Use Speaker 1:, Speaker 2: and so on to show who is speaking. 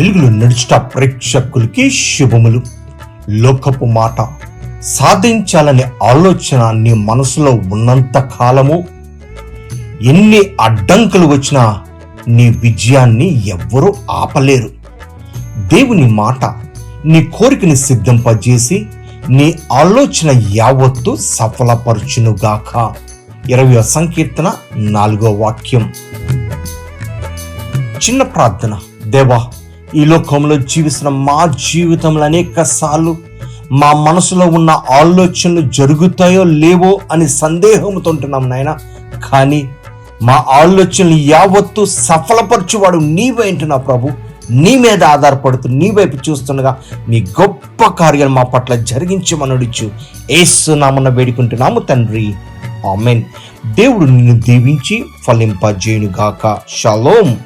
Speaker 1: వెలుగులో నడుచుట ప్రేక్షకులకి శుభములు. లోకపు మాట సాధించాలనే ఆలోచన నీ మనసులో ఉన్నంత కాలము ఎన్ని అడ్డంకులు వచ్చినా నీ విజయాన్ని ఎవ్వరూ ఆపలేరు. దేవుని మాట నీ కోరికని సిద్ధింపజేసి నీ ఆలోచన యావత్తు సఫలపరచునుగాక. 20వ సంకీర్తన 4వ వాక్యం. చిన్న ప్రార్థన. దేవా, ఈ లోకంలో జీవిస్తున్న మా జీవితంలో అనేక సార్లు మా మనసులో ఉన్న ఆలోచనలు జరుగుతాయో లేవో అని సందేహంతో ఉంటున్నాం నాయన. కానీ మా ఆలోచనలు యావత్తు సఫలపరచువాడు నీవే అంటున్నా ప్రభు. నీ మీద ఆధారపడుతూ నీ వైపు చూస్తుండగా నీ గొప్ప కార్యాలు మా పట్ల జరిగించమనొచ్చు. యేసు నామమున వేడుకుంటున్నాము తండ్రి, ఆమేన్. దేవుడు నిన్ను దీవించి ఫలింపజేయునుగాక. షలోమ్.